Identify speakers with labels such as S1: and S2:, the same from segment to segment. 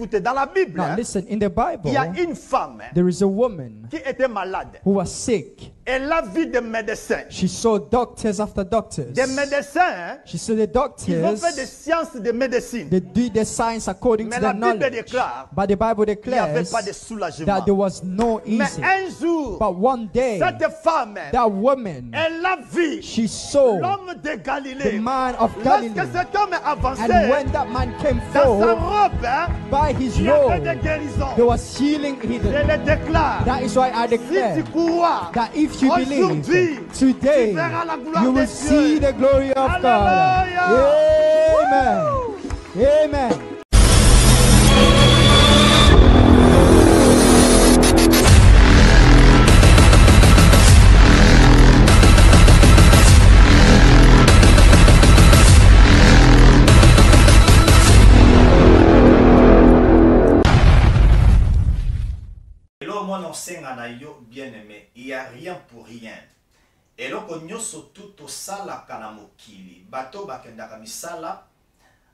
S1: écoutez, dans la Bible,
S2: Now listen, in the
S1: il y a
S2: Bible,
S1: une femme
S2: there is a woman
S1: qui était malade.
S2: who was sick.
S1: Elle a vu des médecins.
S2: She saw doctors after doctors.
S1: Des médecins,
S2: She saw the
S1: ils ont fait des
S2: doctors.
S1: sciences de médecine.
S2: They do the science according
S1: Mais
S2: to
S1: la
S2: their
S1: Bible
S2: knowledge.
S1: déclare
S2: But the Bible
S1: qu'il n'y avait
S2: declares
S1: pas de soulagement.
S2: that there was no
S1: Mais
S2: easy.
S1: un jour,
S2: But one day,
S1: cette femme,
S2: that woman,
S1: elle a vu
S2: she saw
S1: l'homme de
S2: the
S1: Galilée.
S2: man of Galilee.
S1: Lorsque cet homme
S2: And
S1: avançait
S2: when that man came
S1: dans sa
S2: forth,
S1: robe,
S2: by his
S1: il y avait des
S2: robe,
S1: guérisons.
S2: there was healing
S1: Je
S2: hidden.
S1: le déclare.
S2: That is why I
S1: Si
S2: declare
S1: tu crois,
S2: that if you believe,
S1: aujourd'hui,
S2: today,
S1: tu verras la gloire
S2: you
S1: de
S2: will
S1: Dieu.
S2: see the glory of
S1: Hallelujah.
S2: God. Amen. Amen.
S3: Hello, mon enseignement na yo bien-aimé, il n'y a rien pour rien. Eloko nyonso tout sala kana mokili. Bato bakendaka misala,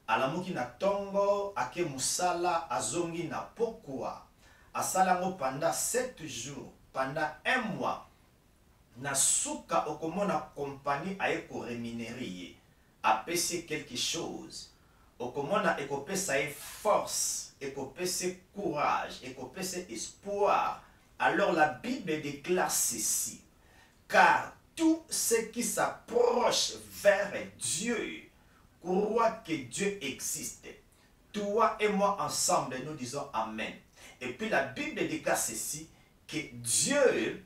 S3: alamuki na tongo, ake musala, azongi na pokwa. Asala ngo pendant 7 jours, pendant 1 mois. Na suka okomona compagnie aeko rémunéré. Apesi quelque chose. Okomona ekopesa e force, ekopesa courage, ekopesa espoir. Alors la Bible déclare ceci. Car tout ce qui s'approche vers Dieu croit que Dieu existe. Toi et moi ensemble, nous disons Amen. Et puis la Bible déclare ceci, que Dieu,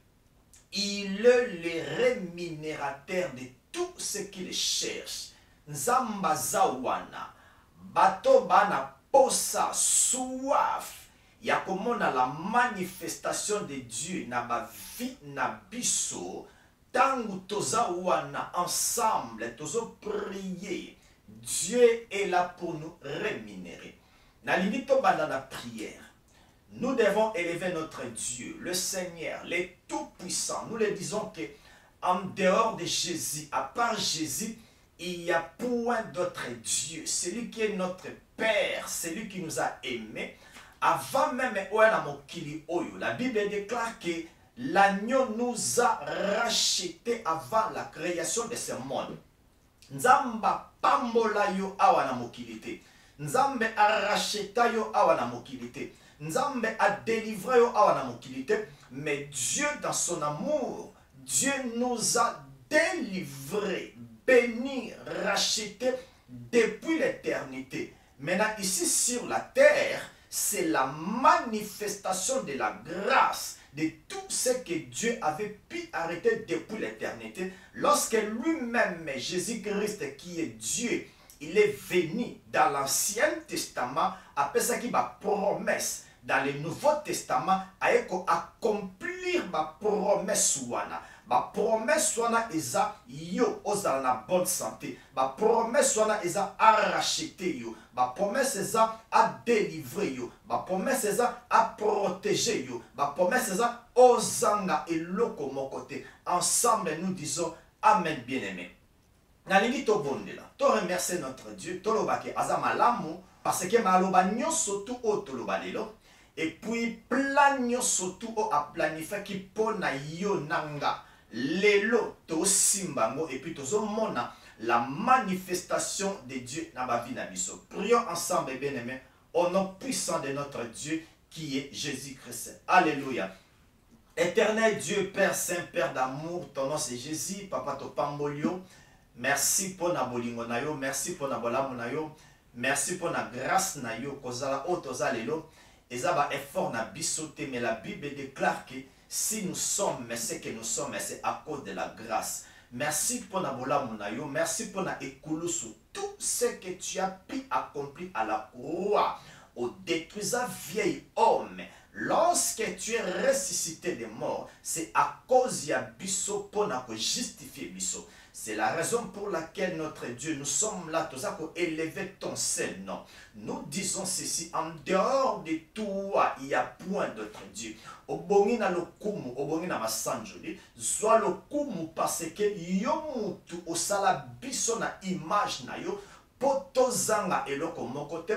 S3: il est le rémunérateur de tout ce qu'il cherche. Nzamba zawana, bato bana posa, soif, ya komona la manifestation de Dieu na ba vie na biso. Tangu toza wana ensemble, tozo prier. Dieu est là pour nous rémunérer. Na limite banda la prière. Nous devons élever notre Dieu, le Seigneur, le Tout-Puissant. Nous le disons que en dehors de Jésus, à part Jésus, il n'y a point d'autre Dieu. Celui qui est notre Père, celui qui nous a aimés. Avant même la Bible déclare que l'agneau nous a rachetés avant la création de ce monde. Nzamba pambola yo awa na mokilité. Nzambe a racheté yo awa na mokilité. Nzambe a délivré yo awa na mokilité. Mais Dieu dans son amour, Dieu nous a délivrés, bénis, rachetés depuis l'éternité. Maintenant ici sur la terre, c'est la manifestation de la grâce, de tout ce que Dieu avait pu arrêter depuis l'éternité. Lorsque lui-même, Jésus-Christ qui est Dieu, il est venu dans l'Ancien Testament, après ça qui va promesse. Dans le Nouveau Testament, à accomplir ma promesse wana. Ma promesse wana eza yo ozala na bonne santé. Ma promesse wana eza a racheter yo. Ma promesse eza a délivrer yo. Ma promesse eza a protéger yo. Ma promesse eza ozanga eloko mokote. Ensemble nous disons Amen bien-aimé. Nalingi to bondela. To remercier notre Dieu. To lobake azamalamu parce que maloba nyonso tu o to lobalelo. Et puis plan nyonso tu o a planifié ki pona yo nanga. Lelo to simbango et puis tozo mona la manifestation de Dieu na ba vie na biso. Prions ensemble bien-aimés au nom puissant de notre Dieu qui est Jésus-Christ. Alléluia. Éternel Dieu, Père Saint, Père d'amour, ton nom c'est Jésus, Papa to pambolio. Merci pour na bolingo na yo, merci pour na bolamu na yo, merci pour na grâce na yo kozala o toza lelo. Ezaba effort na bisote, mais la Bible déclare que si nous sommes, mais c'est que nous sommes, c'est à cause de la grâce. Merci pour na bolamu na yo, merci pour na ekulusu, tout ce que tu as pu accomplir à la croix, au détruisant vieil homme. Lorsque tu es ressuscité des morts, c'est à cause de biso pour na justifier biso. C'est la raison pour laquelle notre Dieu, nous sommes là, tous pour élever ton seul nom. Nous disons ceci, en dehors de toi, il n'y a point d'autre Dieu. Obongi na lokumu, obongi na masanjoli, soit lokumu parce que yomutu osala biso na image na yo, potozanga eloko mokote,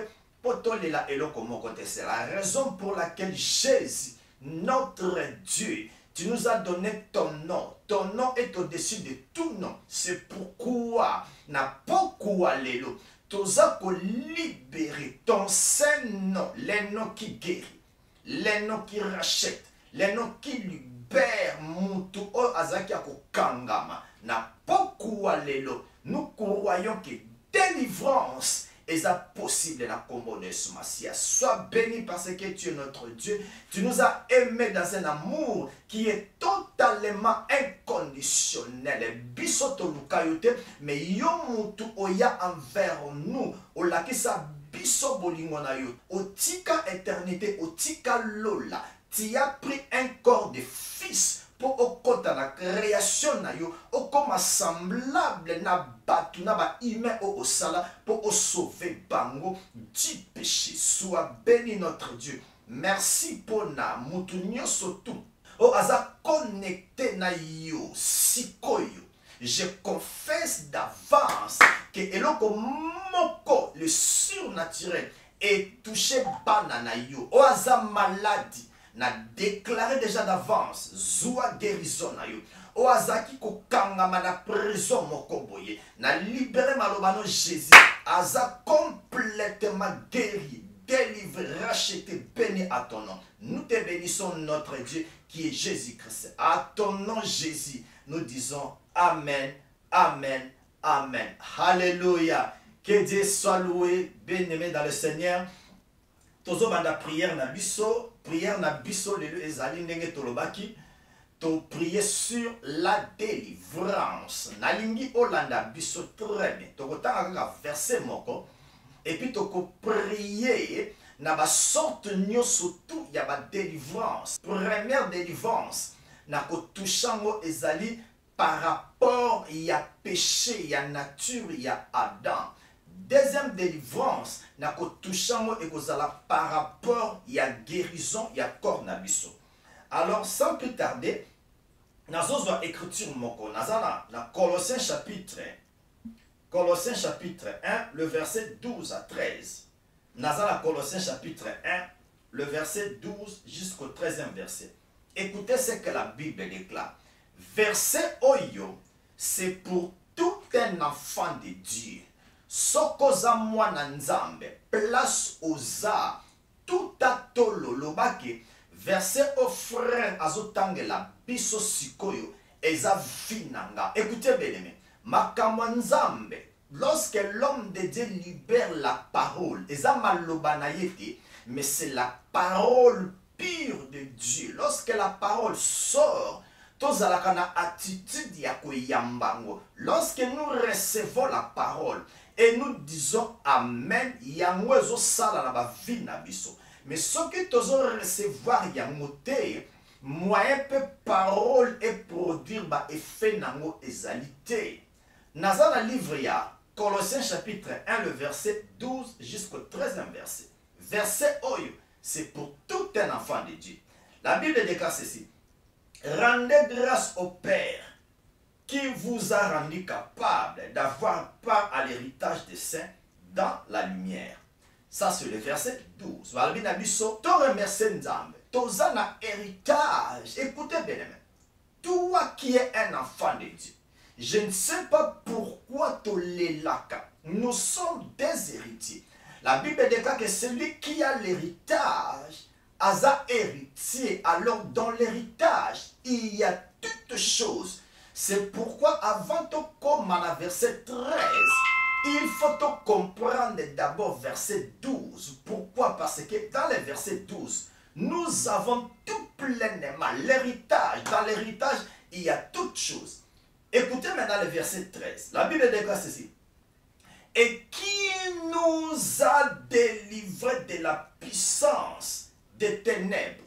S3: potolela eloko moko te. C'est la raison pour laquelle Jésus, notre Dieu, tu nous as donné ton nom. Ton nom est au-dessus de tout nom. C'est pourquoi, na pourquoi lelo, toza ko libérer ton saint nom, les noms qui guérit, les noms qui rachètent, les noms qui libèrent mutu o azaki ako kangama. Na pourquoi lelo, nous croyons que délivrance est possible dans le combo de ce Messie. Sois béni parce que tu es notre Dieu. Tu nous as aimés dans un amour qui est totalement inconditionnel. Bisoto lukayote, mais yo mutu oya envers nous. Olakisa biso bolingo na yo. Otika éternité, otika lola. Tu as pris un corps de fils pour okota la création na yo, okoma semblable na batu na ba humain au osala pour sauver bango du péché. Sois béni notre Dieu. Merci pour na mutu nyonso tout. O aza connecté na yo sikoyo. Je confesse d'avance que eloko moko le surnaturel est touché banana yo. O aza maladie n'a déclaré déjà d'avance Zoua guérison na yo. O azaki ko kangama na prison moko boye. Na libéré malobano Jésus. Aza complètement guéri, délivré, racheté, béni à ton nom. Nous te bénissons notre Dieu qui est Jésus-Christ. À ton nom Jésus, nous disons Amen, Amen, Amen. Alléluia. Que Dieu soit loué, bien-aimé dans le Seigneur. Tozo banda prière na biso lelo ezali ndenge tolobaki to prier sur la délivrance. Nalingi olanda biso très bien. Tokotanga kaka verset moko et puis toko prier na ba sorte nyonso tout ya ba délivrance. Première délivrance na ko touchango ezali par rapport ya péché ya nature ya Adam. Deuxième délivrance, na ko touchango et kozala par rapport ya guérison ya corps na biso. Alors sans plus tarder, nazozo écriture moko nazana na Colossiens chapitre 1 le verset 12 à 13. Nazana Colossiens chapitre 1 le verset 12 jusqu'au 13e verset. Écoutez ce que la Bible déclare. Verset oyo, c'est pour tout un enfant de Dieu. Sokoza mwana nzambe, place oza, tout a tolo lobake, verset au frère azotangela biso sikoyo, eza vinanga. Écoutez bien aimé, makamwa nzambe, lorsque l'homme de Dieu libère la parole, eza maloba na yete, mais c'est la parole pure de Dieu. Lorsque la parole sort, tozalaka na attitude ya koyambango. Lorsque nous recevons la parole, et nous disons Amen, yango ezo sala na ba vie na biso. Mais ce que tozo recevoir yango te, moyen pe parole et produire ba effet nango ezalité. Naza na livre ya Colossiens chapitre 1 le verset 12 jusqu'au 13e verset. Verset oyo, c'est pour tout un enfant de Dieu. La Bible déclare ceci. Rendez grâce au Père qui vous a rendu capable d'avoir part à l'héritage des saints dans la lumière. Ça, c'est le verset 12. To remercie Nzambe. Toza na héritage. Écoutez bien, toi qui es un enfant de Dieu, je ne sais pas pourquoi tolelaka. Nous sommes des héritiers. La Bible déclare que celui qui a l'héritage a héritier. Alors, dans l'héritage, il y a toutes choses. C'est pourquoi avant de commencer à verset 13, il faut comprendre d'abord verset 12. Pourquoi? Parce que dans le verset 12, nous avons tout pleinement l'héritage. Dans l'héritage, il y a toutes choses. Écoutez maintenant le verset 13. La Bible déclare ceci. Et qui nous a délivrés de la puissance des ténèbres.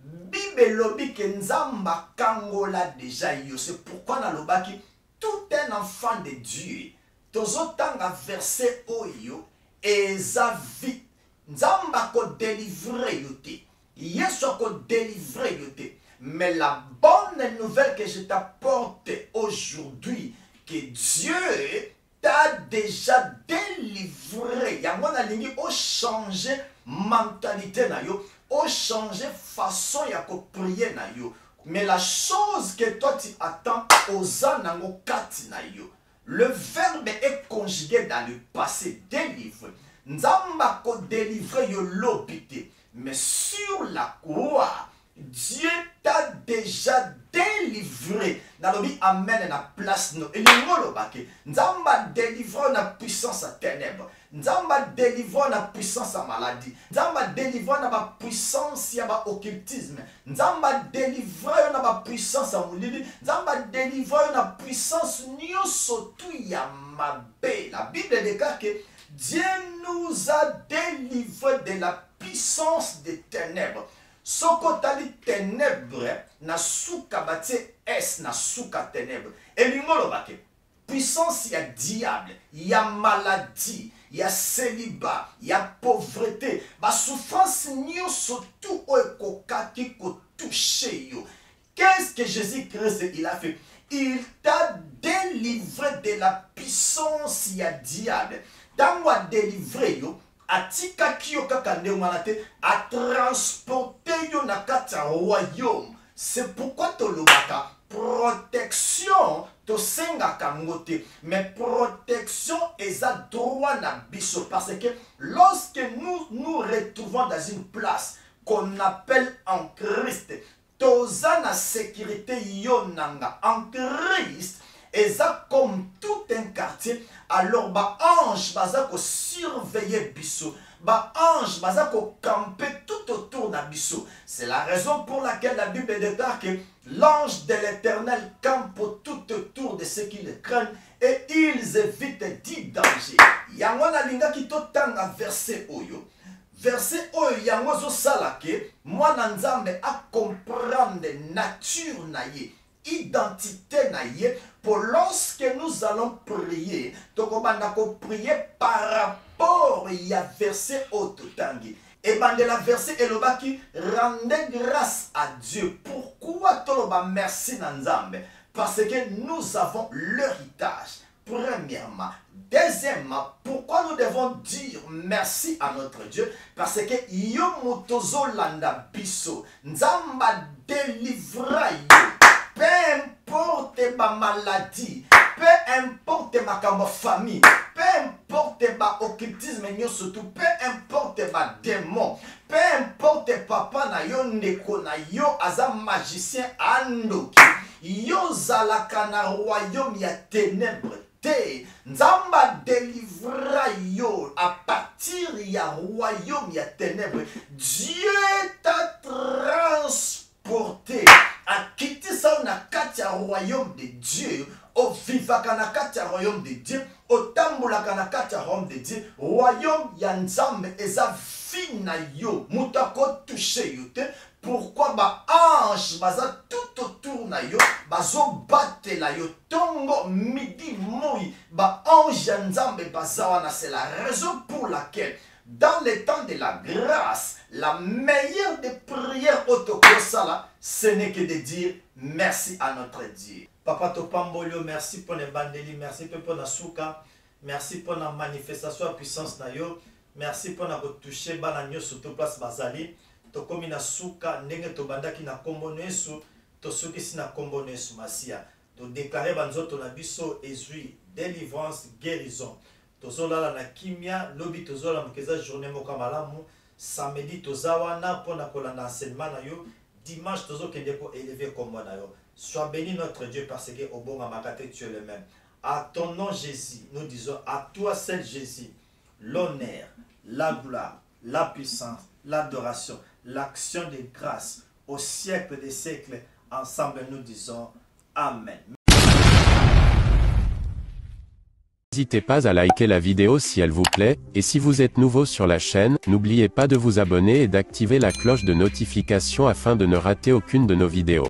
S3: Bible lobi ke nzamba kangola déjà yo. C'est pourquoi na lobaki tout un enfant de Dieu. Tozotanga verset oyo eza vi. Nzamba ko délivrer yo te. Yesu ko délivrer yo te. Mais la bonne nouvelle que je t'apporte aujourd'hui, que Dieu t'a déjà délivré. Yango na lingi o changer mentalité na yo, o changer façon ya ko prier na yo. Mais la chose que toi tu attends oza nango kati na yo. Le verbe est conjugué dans le passé, délivre. Nzamba ko délivrer yo lobité. Mais sur la croix, Dieu t'a déjà délivré. Nalobi amen na place no. Et nous bake. Nzamba délivre na puissance à ténèbres. Nzamba délivre na puissance à maladie. Nzamba délivre na ba puissance ya ba occultisme. Nzamba délivre na ba puissance à mulili. Nzamba délivre na puissance nyoso tu ya mabe. La Bible déclare que Dieu nous a délivré de la puissance des ténèbres. Soko tali ténèbres na souka batie es na souka ténèbres. Et l'ingolo bake. Puissance ya diable, ya maladie, ya célibat, ya pauvreté. Ba souffrance nyoso tout o kokaki ko touché yo. Qu'est-ce que Jésus-Christ il a fait? Il t'a délivré de la puissance ya diable. Tango a délivré yo, a tika kiyo kaka ndemanate, a transporté yo na kata royaume. C'est pourquoi tolobaka protection to senga kangote, mais protection est à droit na biso, parce que lorsque nous nous retrouvons dans une place qu'on appelle en Christ, toza na sécurité yonanga en Christ. Et ça comme tout un quartier, alors ba ange baza ko surveiller biso, ba ange baza ko camper tout autour na biso. C'est la raison pour laquelle la Bible déclare que l'ange de l'Éternel campe tout autour de ceux qui le craignent et ils évitent 10 dangers. Yango na linga ki totanga verset oyo. Verset oyo yango zo salake, moi na nzambe a comprendre nature na ye, identité na ye, pour lorsque nous allons prier, tokobanda ko prier par rapport ya verset ototangi. Et ben de la verset elobaki, rendez grâce à Dieu. Pourquoi toloba merci na nzambe? Parce que nous avons l'héritage. Premièrement. Deuxièmement, pourquoi nous devons dire merci à notre Dieu? Parce que yo motozo landa biso, nzamba délivra yo. Peu importe ma maladie, peu importe ma famille, peu importe ma occultisme, surtout peu importe ma démon, peu importe papa na yo ndeko na yo aza magicien andoki, yo zalaka na royaume ya ténèbres te, nzamba délivra yo à partir ya royaume ya ténèbres. Dieu t'a transporté à quitter ça na katia royaume de Dieu, au vivaka na katia royaume de Dieu, au tambulaka na katia royaume de Dieu, royaume ya nzambe eza fina yo, mutako touché yo te. Pourquoi ba ange baza tout autour na yo, bazo bate la yo tongo midi moi, ba ange ya nzambe baza wana. C'est la raison pour laquelle dans les temps de la grâce, la meilleure des prières autokosala, ce n'est que de dire merci à notre Dieu. Papa Topambolio, merci pour les bandeli, merci pour la souka, merci pour la manifestation de puissance na yo, merci pour la retoucher bananyo sur toute place bazali, to komi na souka, nenge to bandaki na kombo nesu, to soki si na kombo nesu masia, to déclarer banzoto na biso ezui, délivrance, guérison. Tozolala na kimia, lobi tozola mkeza journée moka malamu, samedi tozawana pona kolanda enseignement na yo, dimanche tozo kende ko élever comme na yo. Sois béni notre Dieu parce que au bon makate tu es le même. À ton nom Jésus, nous disons à toi seul Jésus, l'honneur, la gloire, la puissance, l'adoration, l'action de grâce au siècle des siècles. Ensemble nous disons Amen.
S4: N'hésitez pas à liker la vidéo si elle vous plaît, et si vous êtes nouveau sur la chaîne, n'oubliez pas de vous abonner et d'activer la cloche de notification afin de ne rater aucune de nos vidéos.